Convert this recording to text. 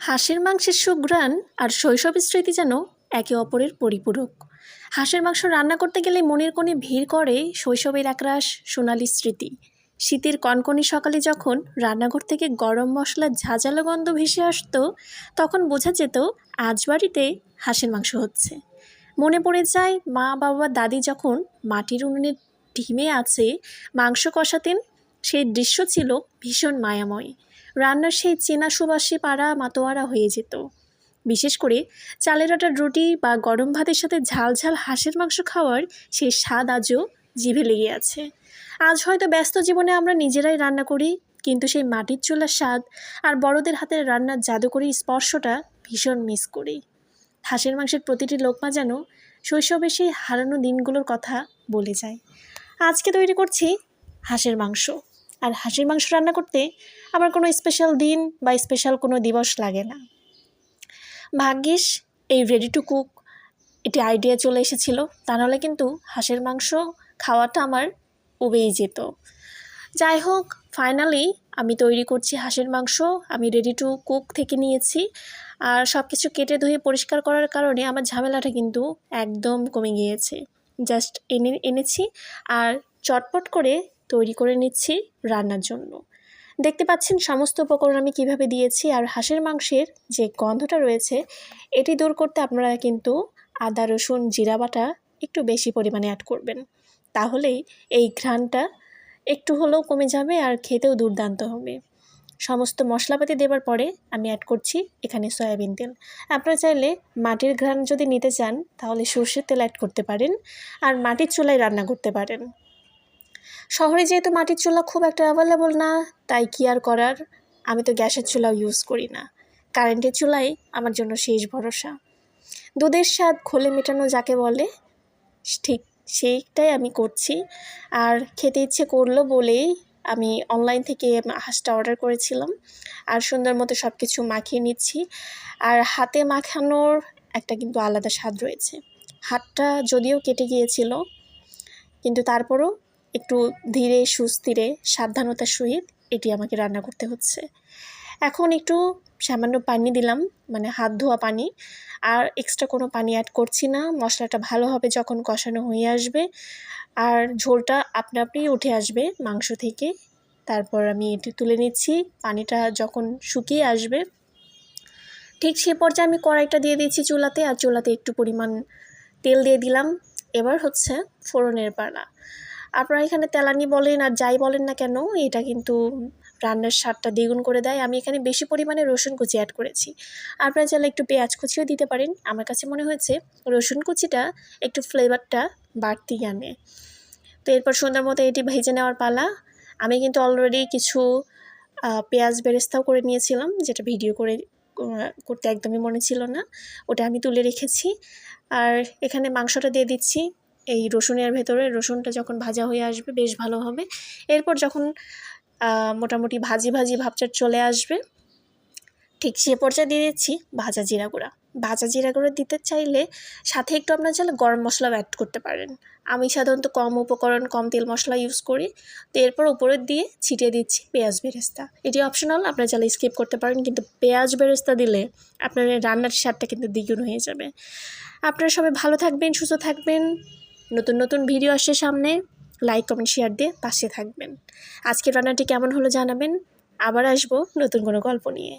হাঁসের মাংসের সুঘ্রাণ আর শৈশবের স্মৃতি যেন একে অপরের পরিপূরক। হাঁসের মাংস রান্না করতে গেলে মনের কোণে ভিড় করে শৈশবের একরাশ সোনালি স্মৃতি। শীতের কনকনে সকালে যখন রান্নাঘর থেকে গরম মশলার ঝাঁঝালো গন্ধ ভেসে আসতো, তখন বোঝা যেত আজ বাড়িতে হাঁসের মাংস হচ্ছে। মনে পড়ে যায় মা বাবা দাদি যখন মাটির উনুনের ঢিমে আছে মাংস কষাতেন, সেই দৃশ্য ছিল ভীষণ মায়াময়। রান্নার সেই চেনা সুবাসে পাড়া মাতোয়ারা হয়ে যেত। বিশেষ করে চালের আটার রুটি বা গরম ভাতের সাথে ঝাল ঝাল হাঁসের মাংস খাওয়ার সেই স্বাদ আজও জিভে লেগে আছে। আজ হয়তো ব্যস্ত জীবনে আমরা নিজেরাই রান্না করি, কিন্তু সেই মাটির চুলার স্বাদ আর বড়দের হাতের রান্নার জাদুকরী স্পর্শটা ভীষণ মিস করি। হাঁসের মাংসের প্রতিটি লোকমা যেন শৈশবে সেই হারানো দিনগুলোর কথা বলে যায়। আজকে তৈরি করছি হাঁসের মাংস। আর হাঁসের মাংস রান্না করতে আমার কোনো স্পেশাল দিন বা স্পেশাল কোনো দিবস লাগে না। ভাগ্যিস এই রেডি টু কুক এটি আইডিয়া চলে এসেছিল, তা নাহলে কিন্তু হাঁসের মাংস খাওয়াটা আমার উবেই যেত। যাই হোক, ফাইনালি আমি তৈরি করছি হাঁসের মাংস। আমি রেডি টু কুক থেকে নিয়েছি, আর সব কিছু কেটে ধুয়ে পরিষ্কার করার কারণে আমার ঝামেলাটা কিন্তু একদম কমে গিয়েছে। জাস্ট এনেছি আর চটপট করে তৈরি করে নিচ্ছি রান্নার জন্য। দেখতে পাচ্ছেন সমস্ত উপকরণ আমি কিভাবে দিয়েছি। আর হাঁসের মাংসের যে গন্ধটা রয়েছে এটি দূর করতে আপনারা কিন্তু আদা রসুন জিরা বাটা একটু বেশি পরিমাণে অ্যাড করবেন, তাহলেই এই ঘ্রাণটা একটু হলেও কমে যাবে আর খেতেও দুর্দান্ত হবে। সমস্ত মশলাপাতি দেওয়ার পরে আমি অ্যাড করছি এখানে সয়াবিন তেল। আপনারা চাইলে মাটির ঘ্রাণ যদি নিতে চান তাহলে সরষের তেল অ্যাড করতে পারেন, আর মাটির চুলায় রান্না করতে পারেন। শহরে যেহেতু মাটির চুলা খুব একটা অ্যাভেলেবল না, তাই কি আর করার, আমি তো গ্যাসের চুলাও ইউজ করি না। কারেন্টের চুলাই আমার জন্য শেষ ভরসা। দুধের স্বাদ ঘোলে মেটানো যাকে বলে, ঠিক সেইটাই আমি করছি। আর খেতে ইচ্ছে করলো বলেই আমি অনলাইন থেকে হাঁসটা অর্ডার করেছিলাম, আর সুন্দর মতো সব কিছু মাখিয়ে নিচ্ছি। আর হাতে মাখানোর একটা কিন্তু আলাদা স্বাদ রয়েছে। হাতটা যদিও কেটে গিয়েছিল, কিন্তু তারপরও একটু ধীরে সুস্থিরে সাবধানতার সহিত এটি আমাকে রান্না করতে হচ্ছে। এখন একটু সামান্য পানি দিলাম, মানে হাত ধোয়া পানি, আর এক্সট্রা কোনো পানি অ্যাড করছি না। মশলাটা ভালো হবে যখন কষানো হয়ে আসবে আর ঝোলটা আপনা আপনিই উঠে আসবে মাংস থেকে, তারপর আমি এটি তুলে নিচ্ছি। পানিটা যখন শুকিয়ে আসবে ঠিক সে পর্যায়ে আমি কড়াইটা দিয়ে দিচ্ছি চুলাতে, আর চুলাতে একটু পরিমাণ তেল দিয়ে দিলাম। এবার হচ্ছে ফোড়নের পালা। আপনারা এখানে তেলানি বলেন আর যাই বলেন না কেন, এটা কিন্তু রান্নার স্বাদটা দ্বিগুণ করে দেয়। আমি এখানে বেশি পরিমাণে রসুন কুচি অ্যাড করেছি। আপনারা চাইলে একটু পেঁয়াজ কুচিও দিতে পারেন। আমার কাছে মনে হয়েছে রসুন কুচিটা একটু ফ্লেভারটা বাড়তি আনে। তো এরপর সুন্দর মতো এটি ভেজে নেওয়ার পালা। আমি কিন্তু অলরেডি কিছু পেঁয়াজ বেরেস্তাও করে নিয়েছিলাম, যেটা ভিডিও করতে একদমই মনে ছিল না, ওটা আমি তুলে রেখেছি। আর এখানে মাংসটা দিয়ে দিচ্ছি এই রসুনের ভেতরে। রসুনটা যখন ভাজা হয়ে আসবে বেশ ভালো হবে। এরপর যখন মোটামুটি ভাজি ভাজি ভাবটা চলে আসবে, ঠিক সে পর্যায়ে দিয়ে দিচ্ছি ভাজা জিরা গুঁড়া। ভাজা জিরা গুঁড়া দিতে চাইলে সাথে একটু আপনারা চাইলে গরম মশলাও অ্যাড করতে পারেন। আমি সাধারণত কম উপকরণ কম তেল মশলা ইউজ করি। তো এরপর উপরে দিয়ে ছিটিয়ে দিচ্ছি পেঁয়াজ বেরেস্তা। এটি অপশনাল, আপনারা চাইলে স্কিপ করতে পারেন, কিন্তু পেঁয়াজ বেরেস্তা দিলে আপনার রান্নার স্বাদটা কিন্তু দ্বিগুণ হয়ে যাবে। আপনারা সবাই ভালো থাকবেন, সুস্থ থাকবেন। নতুন নতুন ভিডিও আসছে সামনে, লাইক কমেন্ট শেয়ার দিয়ে পাশে থাকবেন। আজকের রান্নাটি কেমন হলো জানাবেন। আবার আসবো নতুন কোনো গল্প নিয়ে।